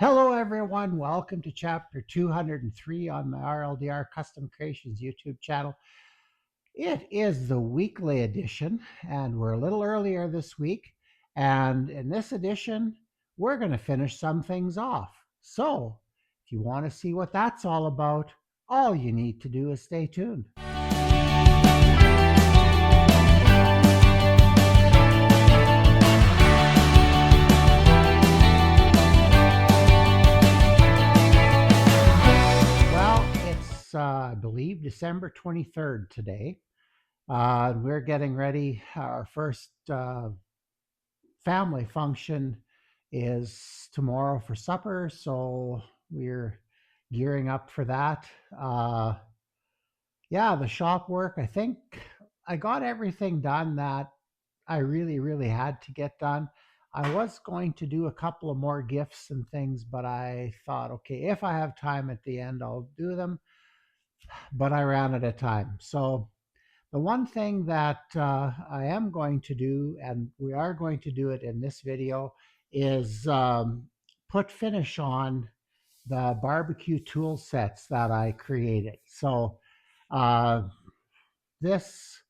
Hello, everyone. Welcome to chapter 203 on my RLDR Custom Creations YouTube channel. It is the weekly edition, and we're a little earlier this week. And in this edition, we're going to finish some things off. So, if you want to see what that's all about, all you need to do is stay tuned. Well, it's, I believe, December 23rd today. We're getting ready. Our first family function is tomorrow for supper, so we're gearing up for that. Yeah, the shop work, I think I got everything done that I really had to get done. I was going to do a couple of more gifts and things, but I thought, okay, if I have time at the end, I'll do them. But I ran out of time. So the one thing that I am going to do, and we are going to do it in this video, is put finish on the barbecue tool sets that I created. So uh, this,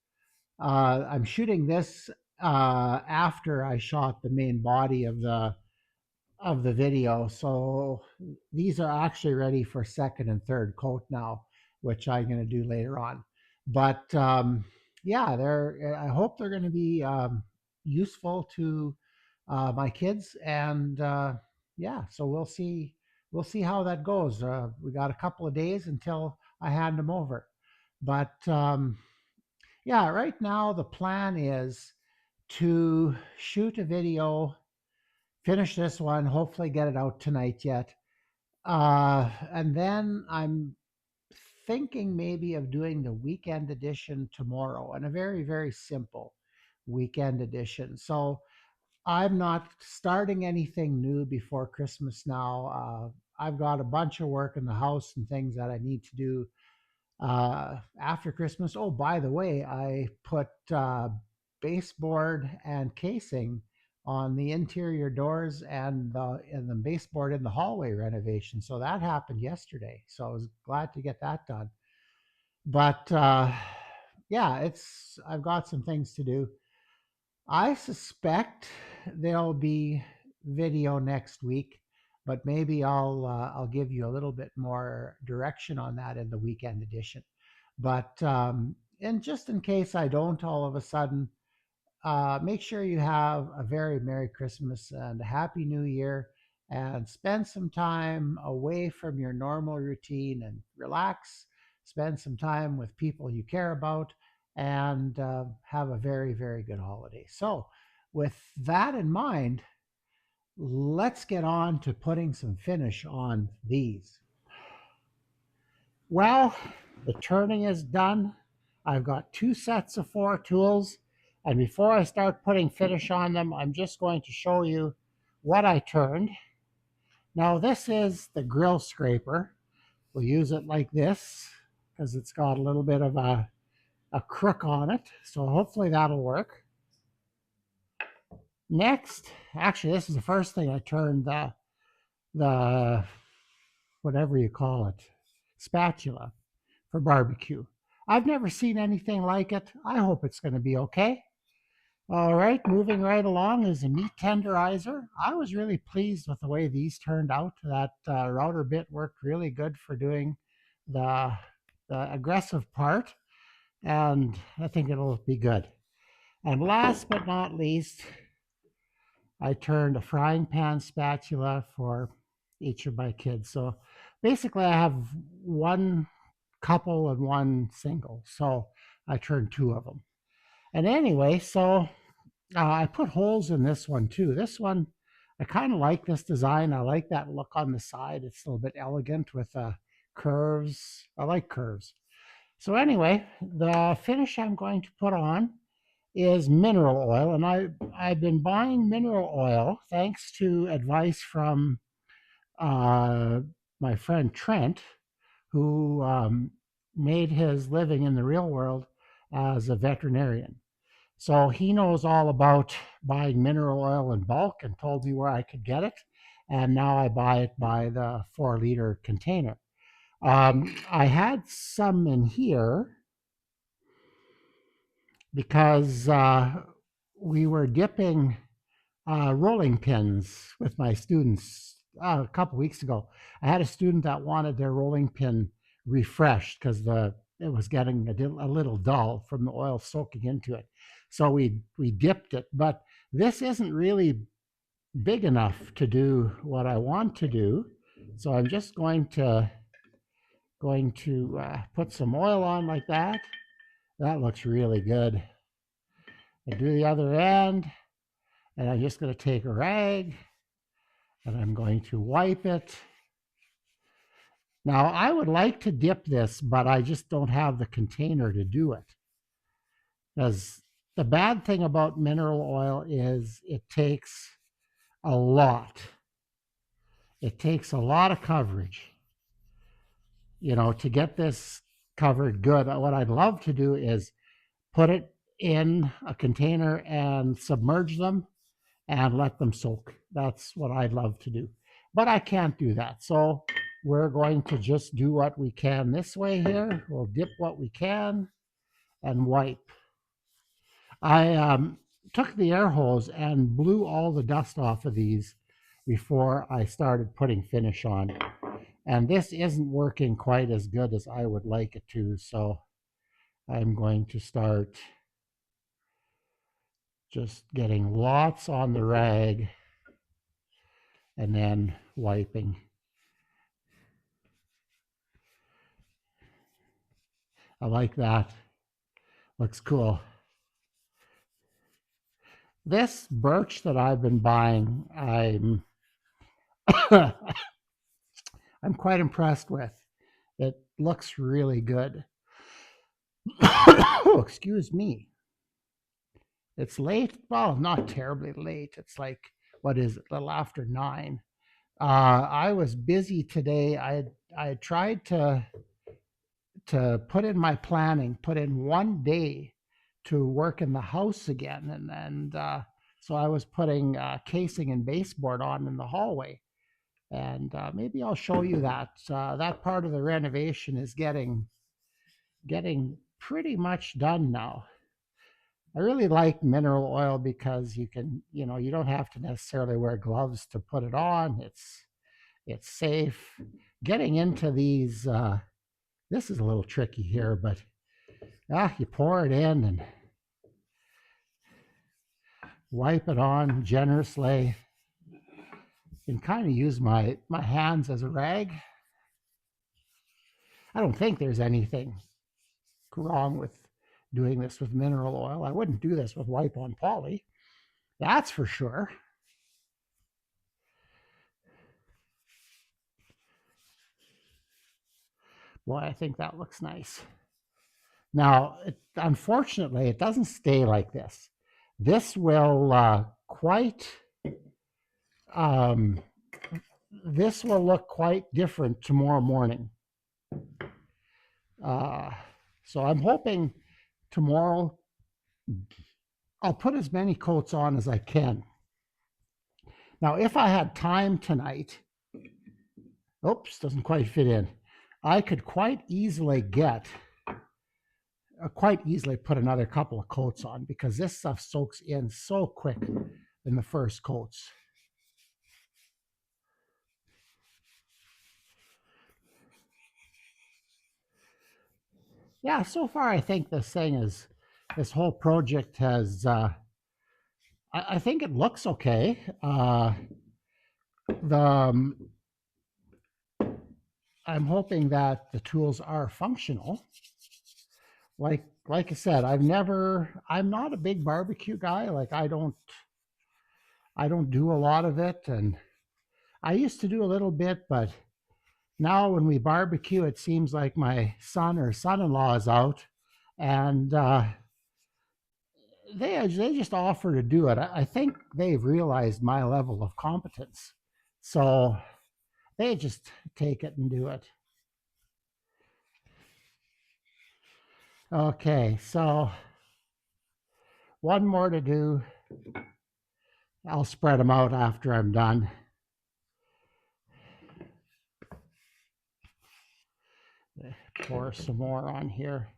I'm shooting this after I shot the main body of the video. So these are actually ready for second and third coat now, which I'm going to do later on. But yeah, they're. I hope they're going to be useful to my kids, and yeah, so we'll see. We'll see how that goes. We got a couple of days until I hand them over, but yeah, right now the plan is to shoot a video, finish this one, hopefully get it out tonight yet. And then I'm thinking maybe of doing the weekend edition tomorrow, and a very simple weekend edition. So I'm not starting anything new before Christmas now. I've got a bunch of work in the house and things that I need to do after Christmas. Oh, by the way, I put baseboard and casing on the interior doors and the baseboard in the hallway renovation. So that happened yesterday. So I was glad to get that done. But yeah, it's I've got some things to do. I suspect there'll be video next week, but maybe I'll give you a little bit more direction on that in the weekend edition. But and just in case I don't all of a sudden, make sure you have a very Merry Christmas and a Happy New Year, and spend some time away from your normal routine and relax. Spend some time with people you care about, and have a very good holiday. So, with that in mind, let's get on to putting some finish on these. Well, the turning is done. I've got two sets of four tools. And before I start putting finish on them, I'm just going to show you what I turned. Now, this is the grill scraper. We'll use it like this because it's got a little bit of a crook on it. So hopefully that'll work. Next, actually, this is the first thing I turned, the whatever you call it, spatula for barbecue. I've never seen anything like it. I hope it's going to be okay. All right, moving right along is a meat tenderizer. I was really pleased with the way these turned out. That router bit worked really good for doing the, the aggressive part, and I think it'll be good. And last but not least, I turned a frying pan spatula for each of my kids. So basically, I have one couple and one single. So I turned two of them. And anyway, so I put holes in this one too. This one, I kind of like this design. I like that look on the side. It's a little bit elegant with curves. I like curves. So anyway, the finish I'm going to put on is mineral oil, and I've been buying mineral oil thanks to advice from uh, my friend Trent, who made his living in the real world as a veterinarian. So he knows all about buying mineral oil in bulk and told me where I could get it. and now I buy it by the 4 liter container. I had some in here because we were dipping rolling pins with my students a couple weeks ago. I had a student that wanted their rolling pin refreshed because it was getting a little dull from the oil soaking into it. So we dipped it, but this isn't really big enough to do what I want to do. So I'm just going to put some oil on like that. That looks really good. I do the other end, and I'm just going to take a rag and I'm going to wipe it. Now, I would like to dip this, but I just don't have the container to do it. Because the bad thing about mineral oil is it takes a lot. It takes a lot of coverage, to get this covered good. What I'd love to do is put it in a container and submerge them and let them soak. That's what I'd love to do. But I can't do that. So we're going to just do what we can this way here. We'll dip what we can and wipe. I took the air hose and blew all the dust off of these before I started putting finish on. And this isn't working quite as good as I would like it to. So I'm going to start just getting lots on the rag and then wiping. I like that. Looks cool. This birch that I've been buying, I'm I'm quite impressed with. It looks really good. Oh, excuse me. It's late. Well, not terribly late. It's like, what is it? A little after 9. I was busy today. I tried to put in my planning, put in one day to work in the house again, and so I was putting casing and baseboard on in the hallway, and maybe I'll show you that. That part of the renovation is getting pretty much done now. I really like mineral oil because you don't have to necessarily wear gloves to put it on. It's safe. Getting into these, this is a little tricky here, but you pour it in and wipe it on generously. You can kind of use my hands as a rag. I don't think there's anything wrong with doing this with mineral oil. I wouldn't do this with Wipe on Poly. That's for sure. Boy, I think that looks nice. Now, unfortunately, it doesn't stay like this. This will um, this will look quite different tomorrow morning. So I'm hoping tomorrow I'll put as many coats on as I can. Now, if I had time tonight, oops, doesn't quite fit in, I could quite easily put another couple of coats on because this stuff soaks in so quick in the first coats. Yeah, so far I think this whole project has, I think it looks okay. The I'm hoping that the tools are functional. Like I said, I'm not a big barbecue guy. Like I don't do a lot of it, and I used to do a little bit, but now when we barbecue, it seems like my son or son-in-law is out, and they just offer to do it. I think they've realized my level of competence, so they just take it and do it. Okay, so one more to do. I'll spread them out after I'm done. Pour some more on here.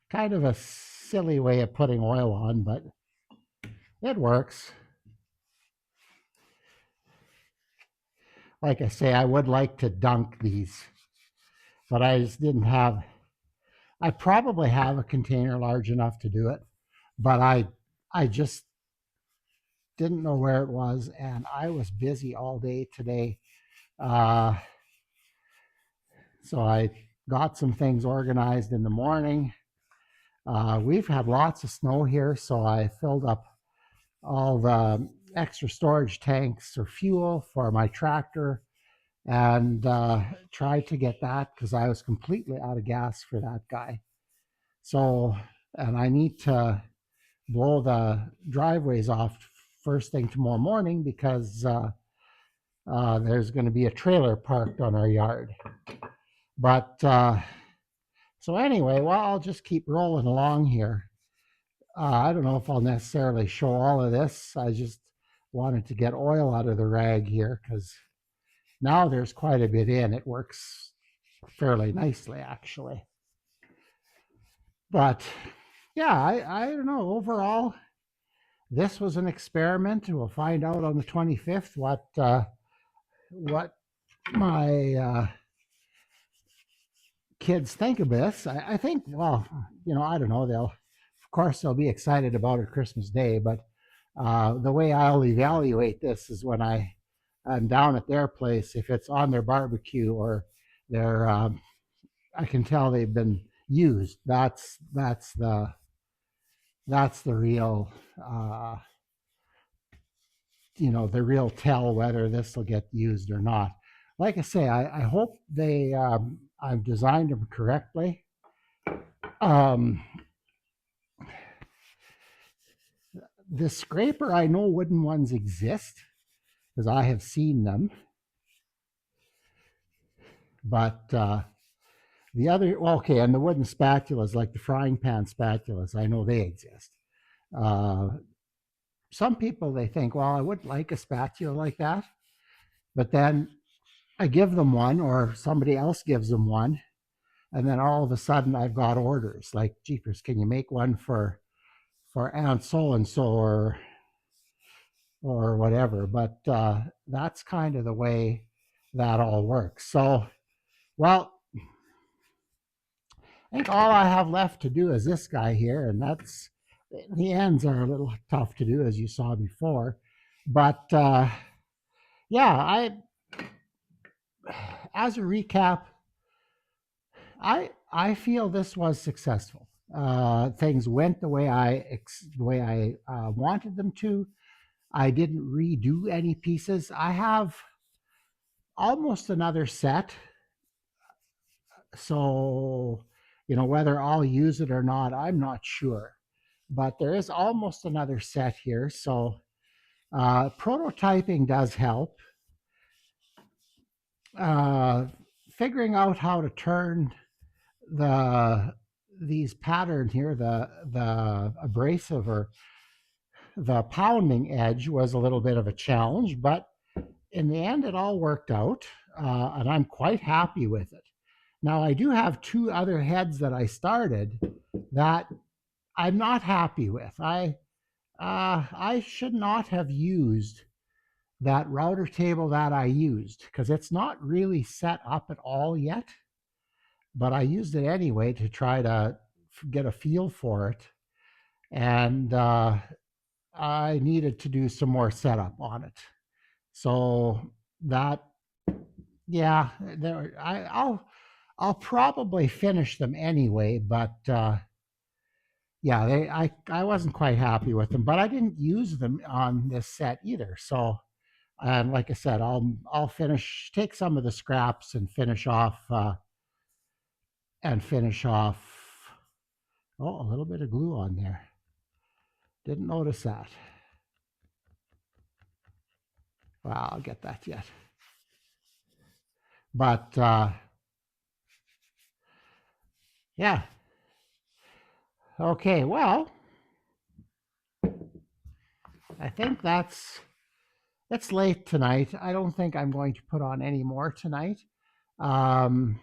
Kind of a silly way of putting oil on, but it works. Like I say, I would like to dunk these, but I just didn't have, I probably have a container large enough to do it, but I just didn't know where it was, and I was busy all day today. Uh, so I got some things organized in the morning. We've had lots of snow here, so I filled up all the extra storage tanks or fuel for my tractor and tried to get that because I was completely out of gas for that guy. So, and I need to blow the driveways off first thing tomorrow morning because there's going to be a trailer parked on our yard. But so anyway, well, I'll just keep rolling along here. I don't know if I'll necessarily show all of this. I just wanted to get oil out of the rag here because now there's quite a bit in. It works fairly nicely, actually. But yeah, I don't know. Overall, this was an experiment. We'll find out on the 25th what my kids think of this. I think, well, I don't know. Of course, they'll be excited about it Christmas Day, but the way I'll evaluate this is when I'm down at their place, if it's on their barbecue or they're, I can tell they've been used. That's the real, the real tell whether this will get used or not. Like I say, I hope I've designed them correctly. The scraper, I know wooden ones exist because I have seen them. But the other, well, okay, and the wooden spatulas, like the frying pan spatulas, I know they exist. Some people, they think, well, I would like a spatula like that. But then I give them one, or somebody else gives them one. And then all of a sudden, I've got orders like, jeepers, can you make one for Aunt so and so or whatever? But that's kind of the way that all works. So, well, I think all I have left to do is this guy here, and that's the ends are a little tough to do, as you saw before. But yeah, as a recap, I feel this was successful. Things went the way I wanted them to. I didn't redo any pieces. I have almost another set, so whether I'll use it or not, I'm not sure. But there is almost another set here, so prototyping does help. Figuring out how to turn these pattern here, the abrasive or the pounding edge was a little bit of a challenge, but in the end, it all worked out, and I'm quite happy with it. Now, I do have two other heads that I started that I'm not happy with. I should not have used that router table that I used because it's not really set up at all yet, but I used it anyway to try to get a feel for it. And I needed to do some more setup on it. So that, yeah, I'll probably finish them anyway, but yeah, I wasn't quite happy with them, but I didn't use them on this set either. So, and like I said, I'll take some of the scraps and finish off. Oh, a little bit of glue on there. Didn't notice that. Well, I'll get that yet. But yeah. Okay, well, I think that's It's late tonight. I don't think I'm going to put on any more tonight. Um,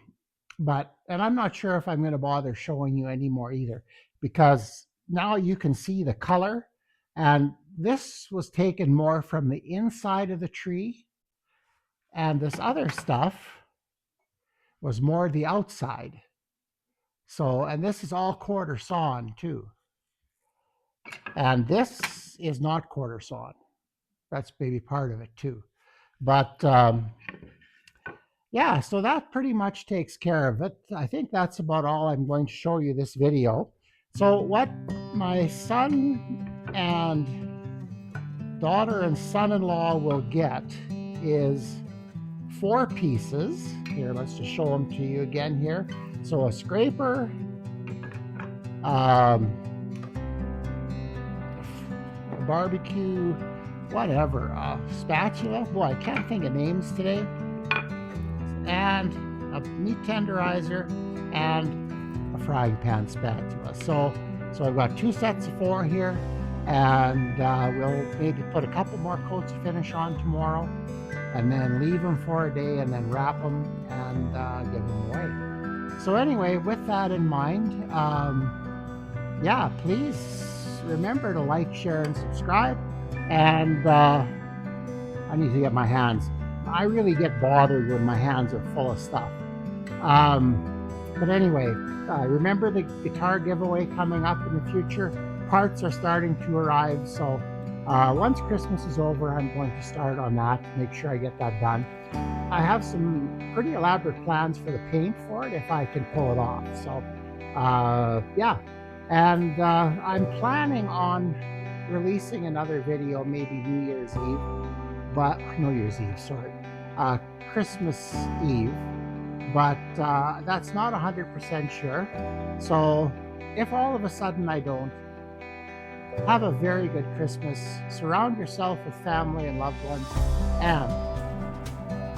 and I'm not sure if I'm going to bother showing you any more either, because now you can see the color. And this was taken more from the inside of the tree, and this other stuff was more the outside. So, and this is all quarter sawn too. And this is not quarter sawn. That's maybe part of it too. But yeah, so that pretty much takes care of it. I think that's about all I'm going to show you this video. So what my son and daughter and son-in-law will get is 4 pieces. Here, let's just show them to you again here. So a scraper, a barbecue, whatever, spatula. Boy, I can't think of names today. And a meat tenderizer and a frying pan spatula. So I've got 2 sets of 4 here, and we'll maybe put a couple more coats of finish on tomorrow, and then leave them for a day, and then wrap them and give them away. So anyway, with that in mind, yeah, please remember to like, share, and subscribe. And I need to get my hands. I really get bothered when my hands are full of stuff. But anyway, remember the guitar giveaway coming up in the future. Parts are starting to arrive, so once Christmas is over, I'm going to start on that to make sure I get that done. I have some pretty elaborate plans for the paint for it if I can pull it off. So yeah, and I'm planning on releasing another video maybe New Year's Eve, but Christmas Eve, but that's not 100% sure. So if all of a sudden I don't, have a very good Christmas. Surround yourself with family and loved ones, and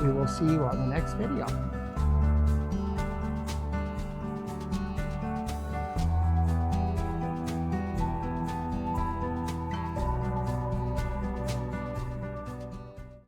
we will see you on the next video.